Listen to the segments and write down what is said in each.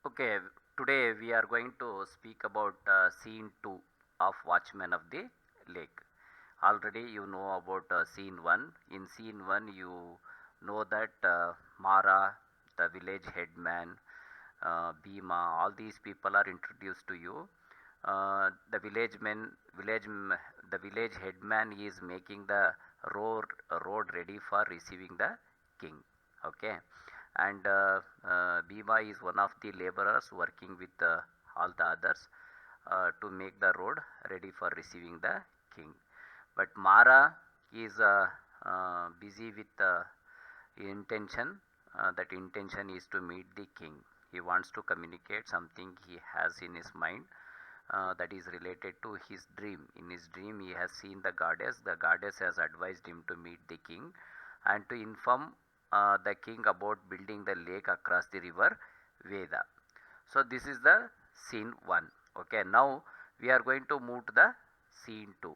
Okay, today we are going to speak about scene 2 of Watchmen of the Lake. Already you know about scene 1. In scene 1, you know that Mara, the village headman, Bhima, all these people are introduced to you. The the village headman is making the road ready for receiving the king. Okay, and Bhima is one of the laborers working with all the others to make the road ready for receiving the king. But Mara is busy with intention. That intention is to meet the king. He wants to communicate something he has in his mind that is related to his dream. In his dream, he has seen the goddess. The goddess has advised him to meet the king and to inform the king about building the lake across the river Veda. So, this is the scene 1. Okay, now we are going to move to the scene 2.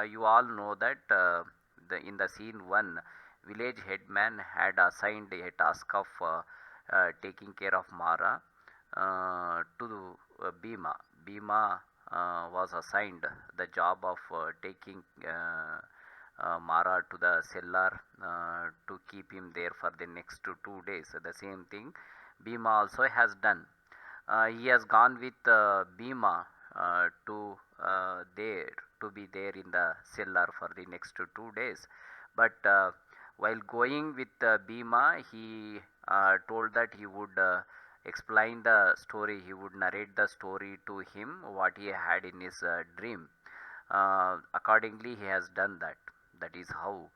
You all know that in the scene 1, village headman had assigned a task of taking care of Mara to Bhima. Bhima was assigned the job of taking Mara to the cellar to keep him there for the next 2 days. The same thing Bhima also has done. He has gone with Bhima to be there in the cellar for the next 2 days. But while going with Bhima, he told that he would explain the story. He would narrate the story to him what he had in his dream. Accordingly, he has done that. That is how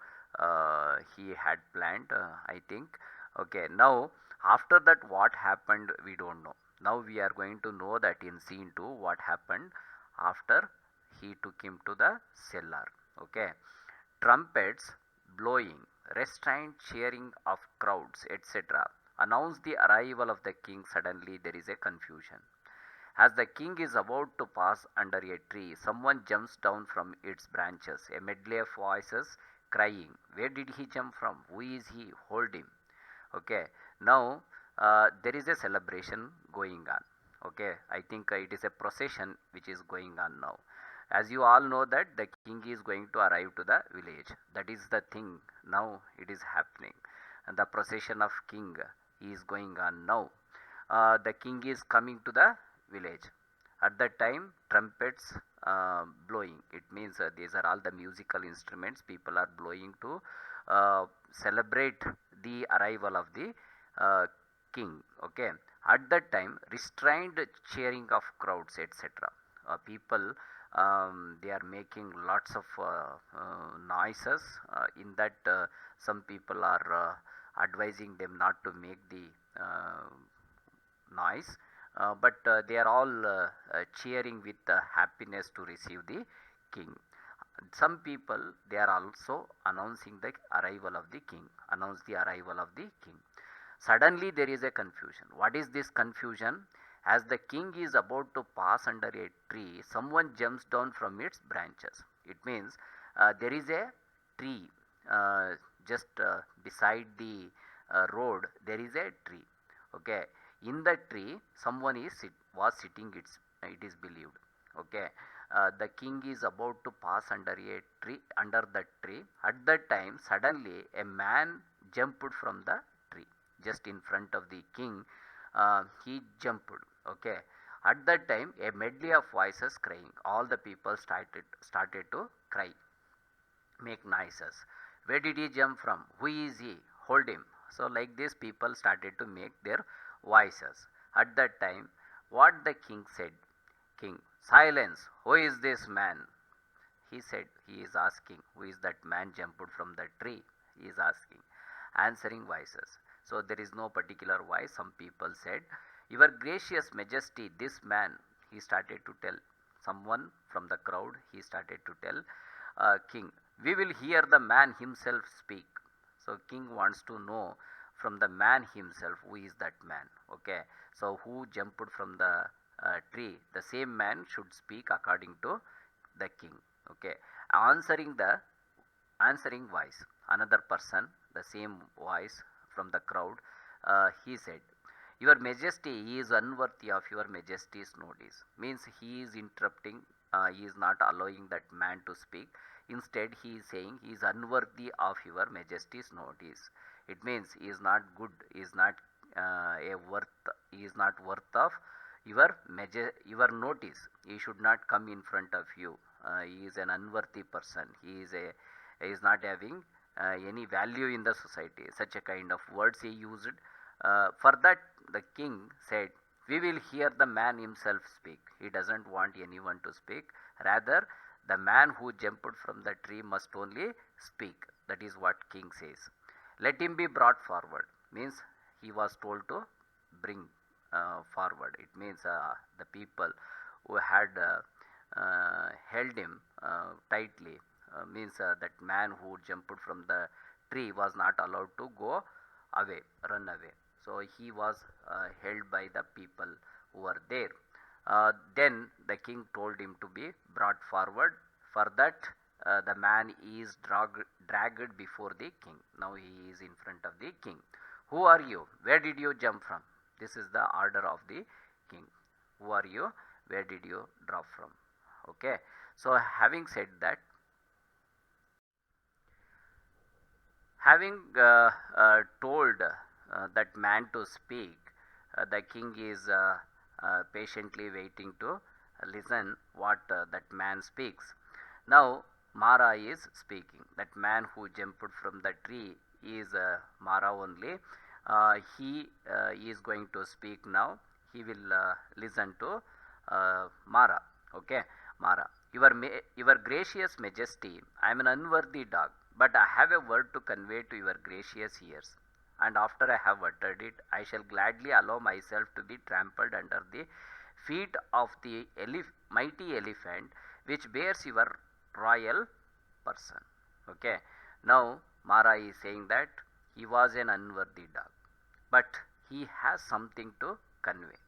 he had planned, I think. Okay, now after that, what happened, we don't know. Now we are going to know that in scene 2 what happened after he took him to the cellar. Okay, trumpets blowing, restrained cheering of crowds, etc. announce the arrival of the king. Suddenly there is a confusion. As the king is about to pass under a tree, someone jumps down from its branches. A medley of voices crying, "Where did he jump from? Who is he? Hold him." Okay, now there is a celebration going on. Okay, I think it is a procession which is going on now. As you all know that the king is going to arrive to the village. That is the thing. Now it is happening. And the procession of king is going on now. The king is coming to the village. At that time, trumpets blowing. It means these are all the musical instruments people are blowing to celebrate the arrival of the uh, king. Okay. At that time, restrained cheering of crowds, etc. People they are making lots of noises. In that, some people are advising them not to make the noise, but they are all cheering with happiness to receive the king. Some people they are also announcing the arrival of the king. Announce the arrival of the king. Suddenly there is a confusion. What is this confusion? As the king is about to pass under a tree, someone jumps down from its branches. It means there is a tree just beside the road. There is a tree. Okay, in the tree, someone was sitting. It is believed. Okay, the king is about to pass under a tree. Under the tree, at that time, suddenly a man jumped from the tree just in front of the king. He jumped. Okay, at that time, a medley of voices crying. All the people started to cry, make noises. Where did he jump from? Who is he? Hold him. So like this, people started to make their voices. At that time, what the king said? King, silence. Who is this man? He said, he is asking, who is that man jumped from the tree? He is asking. Answering voices. So there is no particular voice. Some people said, Your gracious majesty, this man, he started to tell. Someone from the crowd, he started to tell, king, we will hear the man himself speak. So king wants to know from the man himself who is that man. Okay, so who jumped from the tree, the same man should speak according to the king. Okay, answering the answering voice, another person, the same voice from the crowd, he said, Your Majesty, he is unworthy of your Majesty's notice. Means he is interrupting, he is not allowing that man to speak. Instead, he is saying he is unworthy of your Majesty's notice. It means he is not good, he is not he is not worth of your notice. He should not come in front of you. He is an unworthy person. He is not having any value in the society. Such a kind of words he used. For that, the king said, "We will hear the man himself speak." He doesn't want anyone to speak. Rather, the man who jumped from the tree must only speak. That is what king says. Let him be brought forward. Means he was told to bring forward. It means the people who had held him tightly, means that man who jumped from the tree was not allowed to go away, run away. So he was held by the people who were there. Then the king told him to be brought forward. For that, the man is dragged before the king. Now he is in front of the king. Who are you? Where did you jump from? This is the order of the king. Who are you? Where did you drop from? Okay. So having said that, having told that man to speak, the king is patiently waiting to listen what that man speaks. Now Mara is speaking. That man who jumped from the tree is Mara only. He is going to speak now. He will listen to Mara. Okay, Mara. Your gracious Majesty, I am an unworthy dog, but I have a word to convey to your gracious ears. And after I have uttered it, I shall gladly allow myself to be trampled under the feet of the mighty elephant which bears your royal person. Okay. Now Mara is saying that he was an unworthy dog, but he has something to convey.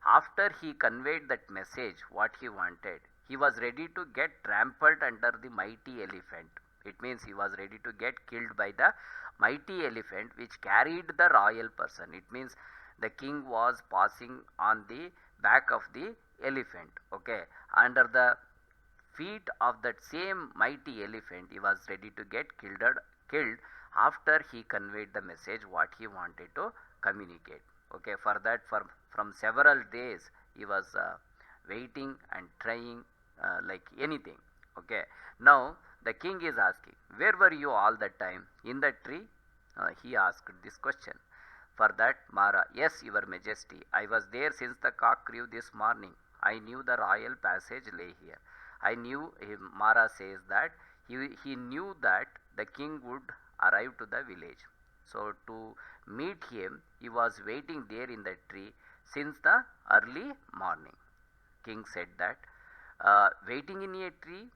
After he conveyed that message, what he wanted, he was ready to get trampled under the mighty elephant. It means he was ready to get killed by the mighty elephant which carried the royal person. It means the king was passing on the back of the elephant. Okay, under the feet of that same mighty elephant, he was ready to get killed after he conveyed the message what he wanted to communicate. Okay, for that, from several days he was waiting and trying like anything. Okay, now the king is asking, where were you all the time? In the tree? He asked this question. For that, Mara, yes, your Majesty, I was there since the cock crew this morning. I knew the royal passage lay here. I knew him. Mara says that he knew that the king would arrive to the village. So to meet him, he was waiting there in the tree since the early morning. King said that, waiting in a tree,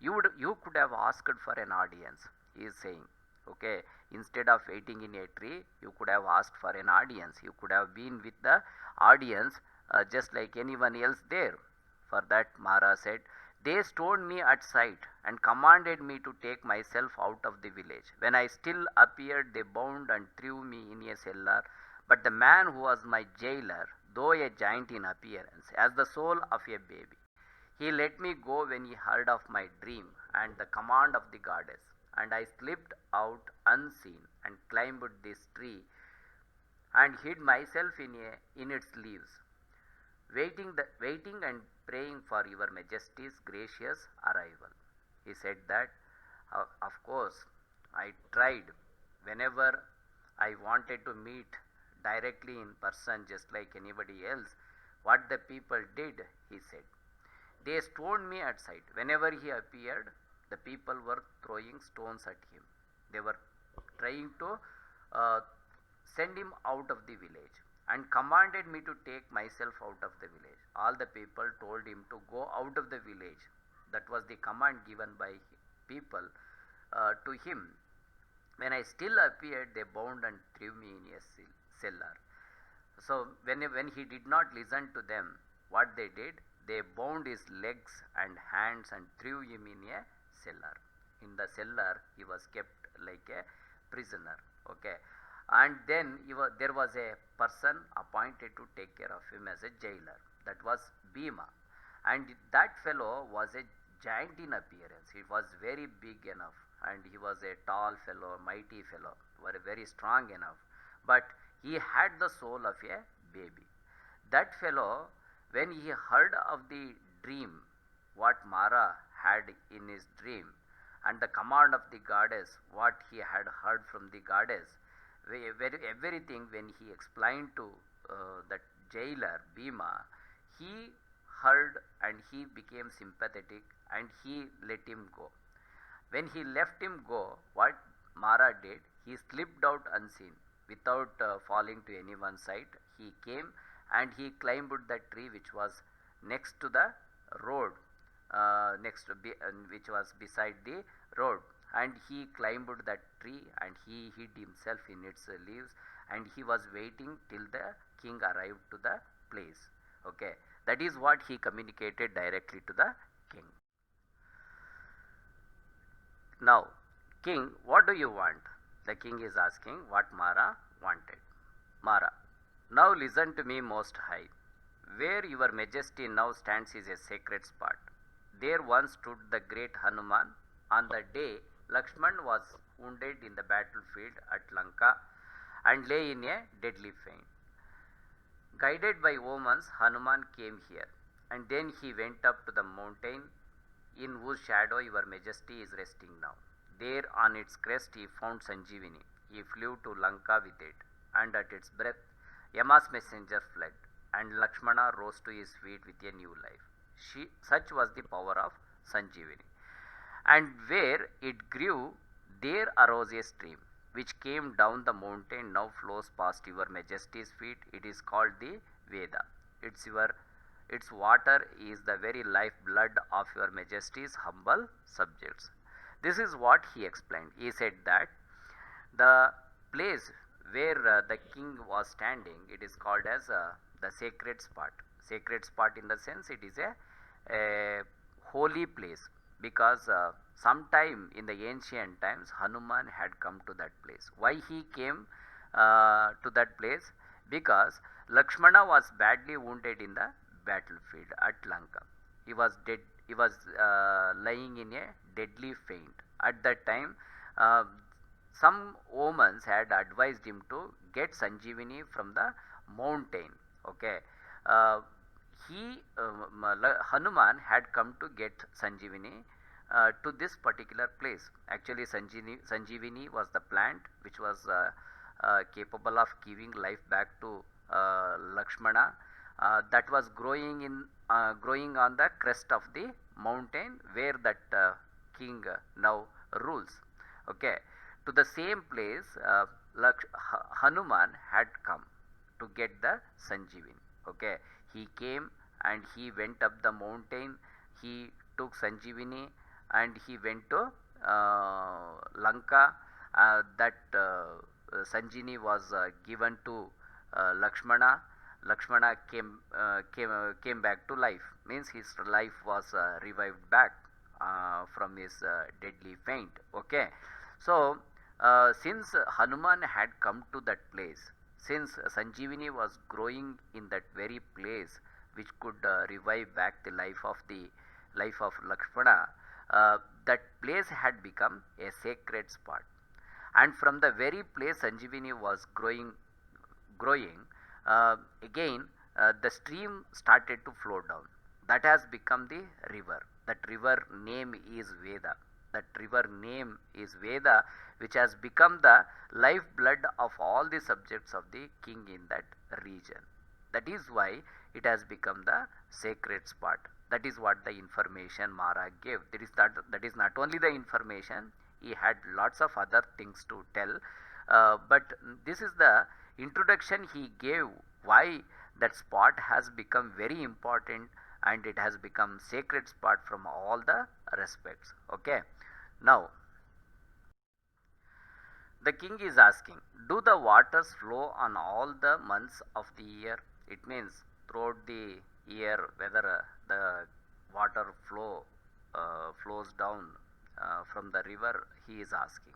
you could have asked for an audience. He is saying, okay, instead of waiting in a tree, you could have asked for an audience. You could have been with the audience just like anyone else there. For that, Mara said, they stoned me at sight and commanded me to take myself out of the village. When I still appeared, they bound and threw me in a cellar. But the man who was my jailer, though a giant in appearance, as the soul of a baby, he let me go when he heard of my dream and the command of the goddess. And I slipped out unseen and climbed this tree and hid myself in its leaves, waiting and praying for your Majesty's gracious arrival. He said that, of course, I tried whenever I wanted to meet directly in person, just like anybody else. What the people did, he said, they stoned me at sight. Whenever he appeared, the people were throwing stones at him. They were trying to send him out of the village and commanded me to take myself out of the village. All the people told him to go out of the village. That was the command given by people to him. When I still appeared, they bound and threw me in a cellar. So when he did not listen to them, what they did, they bound his legs and hands and threw him in a cellar. In the cellar, he was kept like a prisoner. Okay. And then there was a person appointed to take care of him as a jailer. That was Bhima. And that fellow was a giant in appearance. He was very big enough, and he was a tall fellow, mighty fellow, very strong enough. But he had the soul of a baby. That fellow, when he heard of the dream, what Mara had in his dream, and the command of the goddess, what he had heard from the goddess, everything, when he explained to that jailer Bhima, he heard and he became sympathetic and he let him go. When he left him go, what Mara did, he slipped out unseen without falling to anyone's sight. He came and he climbed the tree which was next to the road, which was beside the road, and he climbed that tree and he hid himself in its leaves, and he was waiting till the king arrived to the place. Okay, that is what he communicated directly to the king. Now, king, what do you want? The king is asking what Mara wanted. Mara, now listen to me, most high. Where your majesty now stands is a sacred spot. There once stood the great Hanuman on the day Lakshman was wounded in the battlefield at Lanka and lay in a deadly faint. Guided by omens, Hanuman came here, and then he went up to the mountain in whose shadow your majesty is resting now. There on its crest he found Sanjeevani. He flew to Lanka with it, and at its breath Yama's messenger fled, and Lakshmana rose to his feet with a new life. Such was the power of Sanjeevani. And where it grew, there arose a stream, which came down the mountain, now flows past your majesty's feet. It is called the Veda. Its water is the very life blood of your majesty's humble subjects. This is what he explained. He said that the place where the king was standing, it is called as the sacred spot. Sacred spot in the sense it is a holy place, because sometime in the ancient times Hanuman had come to that place. Why he came to that place? Because Lakshmana was badly wounded in the battlefield at Lanka. He was dead. He was lying in a deadly faint. At that time, some omens had advised him to get Sanjeevani from the mountain. Okay, Hanuman had come to get Sanjeevani to this particular place. Actually, Sanjeevani was the plant which was capable of giving life back to Lakshmana. That was growing on the crest of the mountain where that king now rules. Okay, to the same place Hanuman had come to get the Sanjeevani. Okay, he came and he went up the mountain. He took Sanjeevani and he went to Lanka. That Sanjeevani was given to Lakshmana. Lakshmana came back to life. Means his life was revived back from his deadly faint. Okay, so since Hanuman had come to that place, since Sanjeevani was growing in that very place which could revive back the life of Lakshmana, that place had become a sacred spot. And from the very place Sanjeevani was growing, again the stream started to flow down. That has become the river. That river name is Veda. That river name is Veda, which has become the lifeblood of all the subjects of the king in that region. That is why it has become the sacred spot. That is what the information Mara gave. That is not only the information, he had lots of other things to tell, but this is the introduction he gave why that spot has become very important and it has become sacred spot from all the respects. Okay, now the king is asking, do the waters flow on all the months of the year? It means throughout the year, whether the water flows down from the river, he is asking.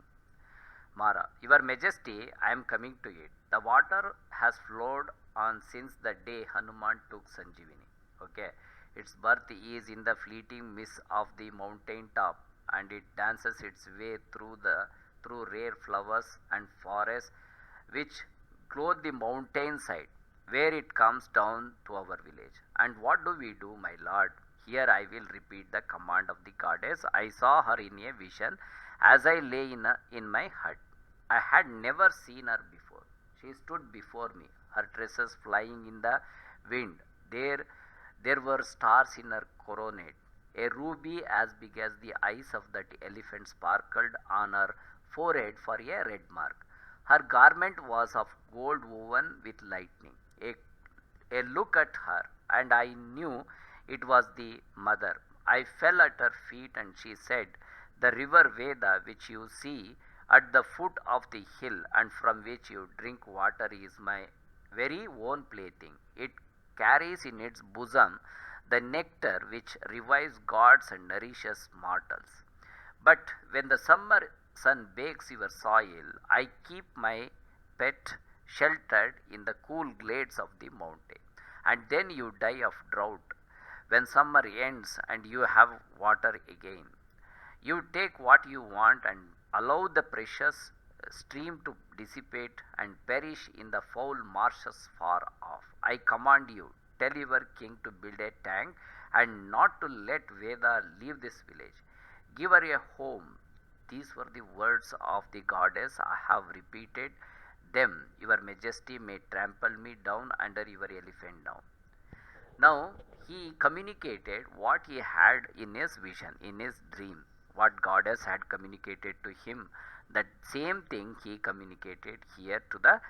Mara, Your Majesty, I am coming to it. The water has flowed on since the day Hanuman took Sanjeevani. Okay, its birth is in the fleeting mist of the mountain top, and it dances its way through rare flowers and forests which clothe the mountain side, where it comes down to our village. And what do we do, my lord? Here I will repeat the command of the goddess. I saw her in a vision as I lay in my hut. I had never seen her before. She stood before me, her tresses flying in the wind. There were stars in her coronet. A ruby as big as the eyes of that elephant sparkled on her forehead for a red mark. Her garment was of gold woven with lightning. A look at her, and I knew it was the mother. I fell at her feet, and she said, The river Veda, which you see at the foot of the hill and from which you drink water, is my very own plaything. It carries in its bosom the nectar which revives gods and nourishes mortals. But when the summer sun bakes your soil, I keep my pet sheltered in the cool glades of the mountain. And then you die of drought when summer ends and you have water again. You take what you want and allow the precious stream to dissipate and perish in the foul marshes far off. I command you, tell your king to build a tank and not to let Veda leave this village. Give her a home. These were the words of the goddess. I have repeated them. Your Majesty may trample me down under your elephant now. Now he communicated what he had in his vision, in his dream, what goddess had communicated to him. That same thing he communicated here to the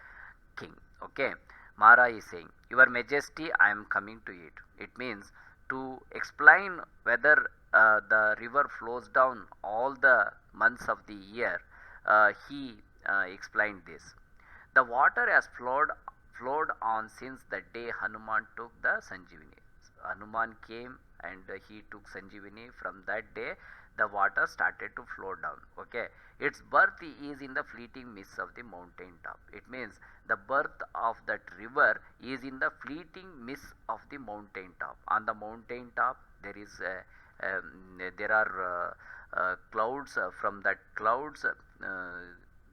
king. Okay, Mara is saying, Your Majesty, I am coming to it. It means to explain whether the river flows down all the months of the year. He explained this. The water has flowed on since the day Hanuman took the Sanjeevani. Hanuman came and he took Sanjeevani. From that day, the water started to flow down. Okay, its birth is in the fleeting mist of the mountain top. It means the birth of that river is in the fleeting mist of the mountain top. On the mountain top, there are clouds. From that clouds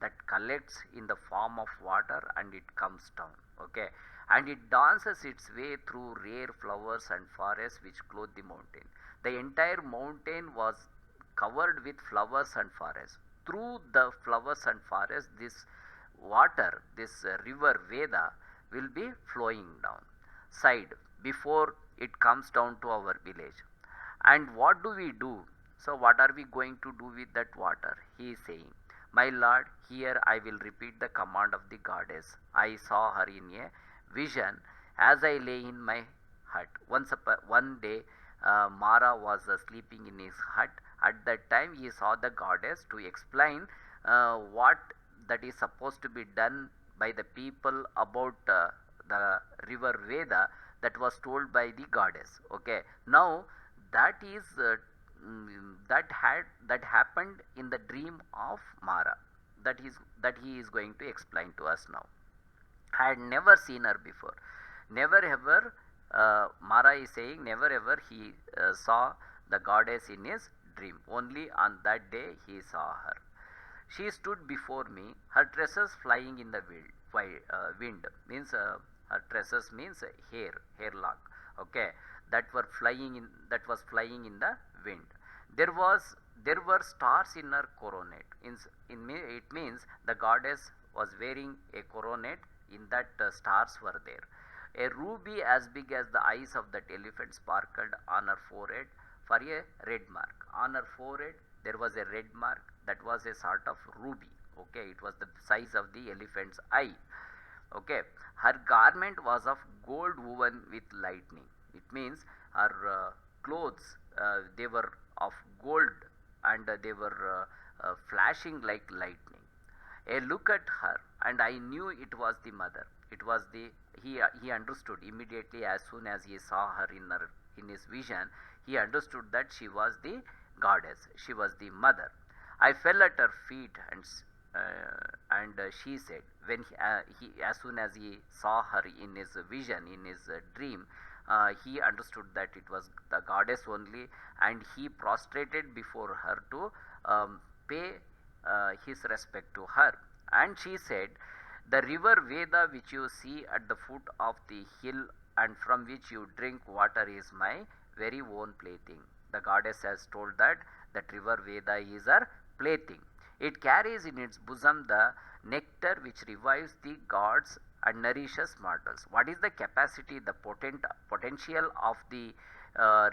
that collects in the form of water and it comes down. Okay, and it dances its way through rare flowers and forests which clothe the mountain. The entire mountain was covered with flowers and forests. Through the flowers and forests, this water, this river Veda, will be flowing down side before it comes down to our village. And what do we do? So what are we going to do with that water? He is saying, My lord, here I will repeat the command of the goddess. I saw her in a vision as I lay in my hut. One day, Mara was sleeping in his hut. At that time, he saw the goddess to explain what that is supposed to be done by the people about the river Veda that was told by the goddess. Okay, now that is that happened in the dream of Mara. That he is going to explain to us now. I had never seen her before. Never ever, Mara is saying, never ever he saw the goddess in his dream. Only on that day he saw her. She stood before me, her tresses flying in the wind. Means her tresses means hairlock. Okay, that was flying in the wind. There were stars in her coronet. It means the goddess was wearing a coronet. In that stars were there. A ruby as big as the eyes of that elephant sparkled on her forehead for a red mark. On her forehead there was a red mark that was a sort of ruby. Okay, it was the size of the elephant's eye. Okay, her garment was of gold woven with lightning. It means her clothes, they were of gold, and they were flashing like lightning. A look at her, and I knew it was the mother. It was the he understood immediately as soon as he saw her in his vision. He understood that she was the goddess. She was the mother. I fell at her feet, and she said, when he as soon as he saw her in his vision, in his dream, he understood that it was the goddess only, and he prostrated before her to pay his respect to her. And she said, the river Veda which you see at the foot of the hill and from which you drink water is my very own plaything. The goddess has told that river Veda is her plaything. It carries in its bosom the nectar which revives the gods and nourishes mortals. What is the capacity, the potential of the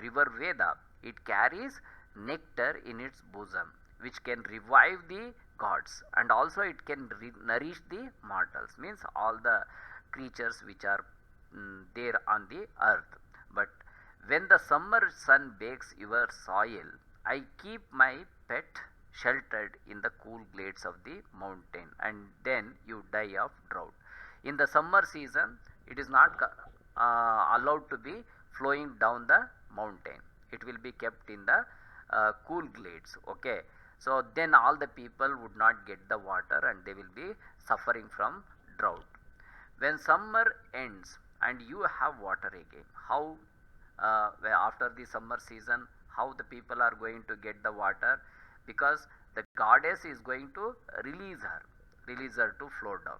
river Veda? It carries nectar in its bosom, which can revive the gods, and also it can nourish the mortals, means all the creatures which are there on the earth. But when the summer sun bakes your soil, I keep my pet sheltered in the cool glades of the mountain, and then you die of drought. In the summer season, it is not allowed to be flowing down the mountain. It will be kept in the cool glades. Okay, so then all the people would not get the water and they will be suffering from drought. When summer ends and you have water again, how after the summer season, how the people are going to get the water? Because the goddess is going to release her to flow down,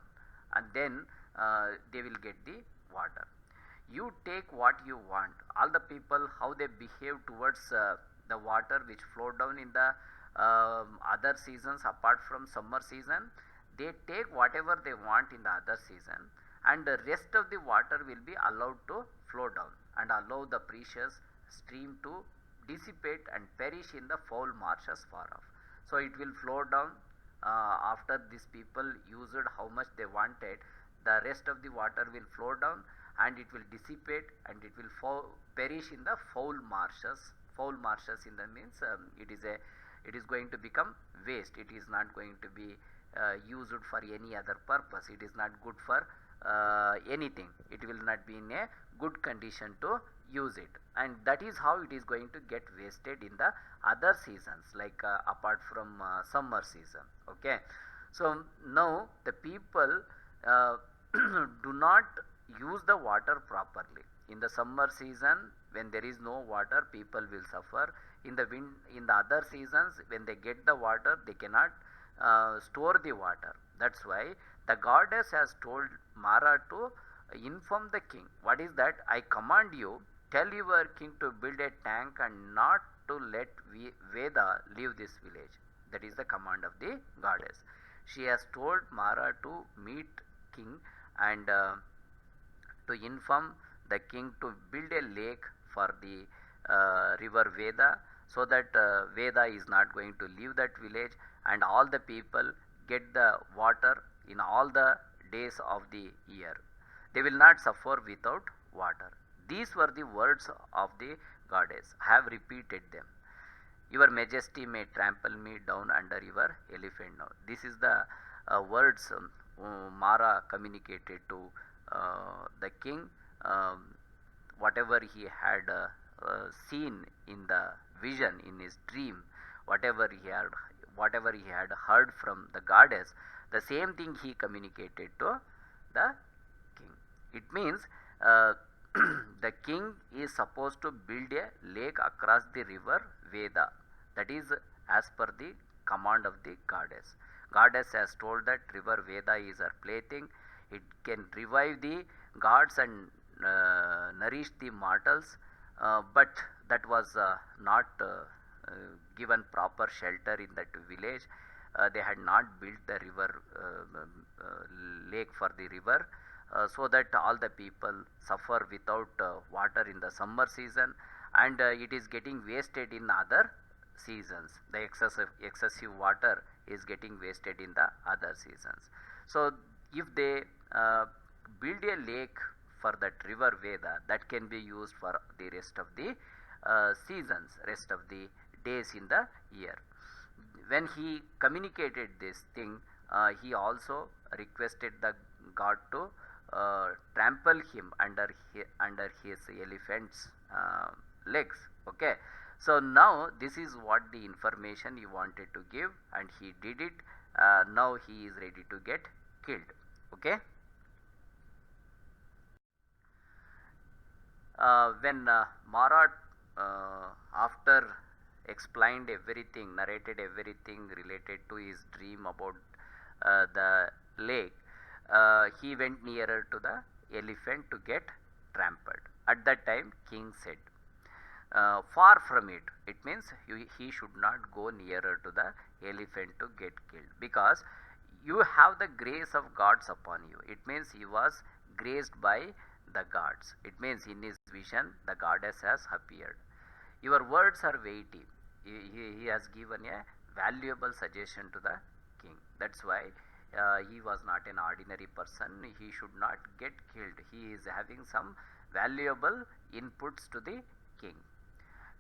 and then they will get the water. You take what you want. All the people, how they behave towards the water which flow down in the other seasons apart from summer season, they take whatever they want in the other season, and the rest of the water will be allowed to flow down and allow the precious stream to dissipate and perish in the foul marshes far off. So it will flow down after these people used how much they wanted. The rest of the water will flow down and it will dissipate and it will perish in the foul marshes. Foul marshes in the means it is going to become waste. It is not going to be used for any other purpose. It is not good for anything. It will not be in a good condition to use it, and that is how it is going to get wasted in the other seasons, like apart from summer season. Okay, so now the people do not use the water properly. In the summer season, when there is no water, people will suffer. In the other seasons, when they get the water, they cannot store the water. That's why the goddess has told Mara to inform the king. What is that? I command you, tell your king to build a tank and not to let Veda leave this village. That is the command of the goddess. She has told Mara to meet king and to inform the king to build a lake for the river Veda, so that Veda is not going to leave that village, and all the people get the water in all the days of the year. They will not suffer without water. These were the words of the goddess. I have repeated them. Your majesty may trample me down under your elephant now. This is the words Mara communicated to the king. Whatever he had seen in the vision, in his dream, whatever he had heard from the goddess, the same thing he communicated to the king. It means the king is supposed to build a lake across the river Veda. That is as per the command of the goddess. Goddess has told that river Veda is her plaything. It can revive the gods and nourish the mortals, but that was not given proper shelter in that village. They had not built the river lake for the river, so that all the people suffer without water in the summer season, and it is getting wasted in other seasons. The excessive water is getting wasted in the other seasons. So if they build a lake for that river Veda, that can be used for the rest of the seasons, rest of the days in the year. When he communicated this thing, he also requested the god to trample him under his elephant's legs. Okay, so now this is what the information he wanted to give, and he did it. now he is ready to get killed. Okay. When Mara, after explained everything, narrated everything related to his dream about the lake, he went nearer to the elephant to get trampled. At that time, king said, far from it. It means he should not go nearer to the elephant to get killed, because you have the grace of gods upon you. It means he was graced by the gods. It means in his vision the goddess has appeared. Your words are weighty. He has given a valuable suggestion to the king. That's why he was not an ordinary person. He should not get killed. He is having some valuable inputs to the king.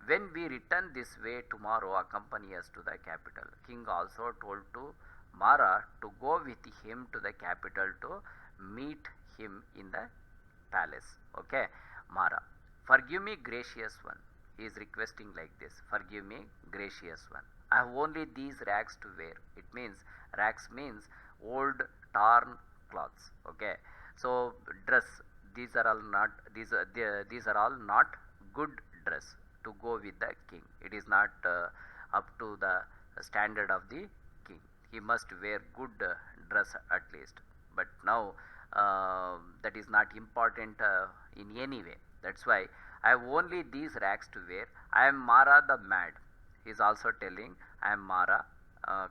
When we return this way tomorrow, accompany us to the capital. King also told to Mara to go with him to the capital to meet him in the palace. Okay, Mara, forgive me, gracious one. He is requesting like this: forgive me, gracious one. I have only these rags to wear. It means, rags means old torn clothes. Okay, so dress. These are all not these are all not good dress to go with the king. It is not up to the standard of the king. He must wear good dress at least. But now that is not important in any way. That's why I have only these rags to wear. I am Mara the mad. He is also telling, I am Mara,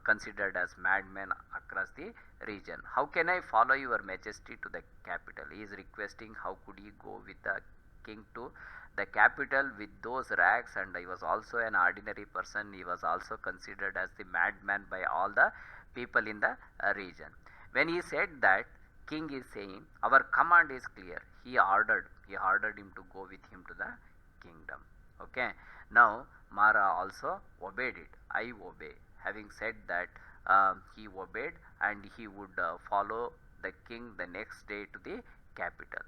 considered as madman across the region. How can I follow your majesty to the capital? He is requesting how could he go with the king to the capital with those rags, and he was also an ordinary person. He was also considered as the madman by all the people in the region. When he said that, king is saying, our command is clear. He ordered him to go with him to the kingdom. Okay. Now Mara also obeyed it. I obey. Having said that, he obeyed, and he would follow the king the next day to the capital.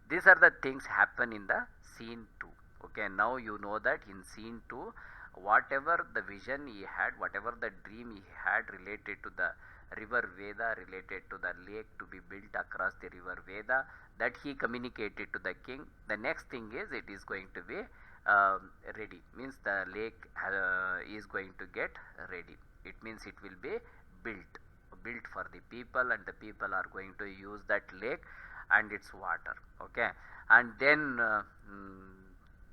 These are the things happen in the scene 2. Okay, now you know that in scene 2, whatever the vision he had, whatever the dream he had related to the river Veda, related to the lake to be built across the river Veda, that he communicated to the king. The next thing is, it is going to be ready. Means the lake is going to get ready. It means it will be built for the people, and the people are going to use that lake and its water. Okay, and then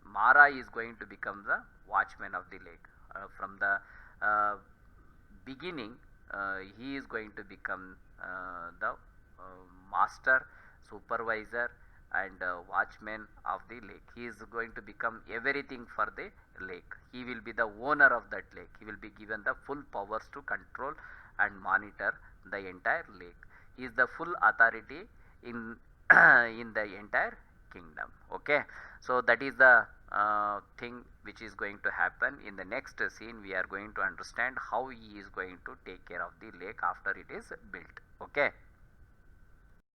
Mara is going to become the watchman of the lake. From the beginning, he is going to become the master, supervisor, and watchman of the lake. He is going to become everything for the lake. He will be the owner of that lake. He will be given the full powers to control and monitor the entire lake. He is the full authority in in the entire kingdom. Okay, so that is the thing which is going to happen. In the next scene, we are going to understand how he is going to take care of the lake after it is built. Okay.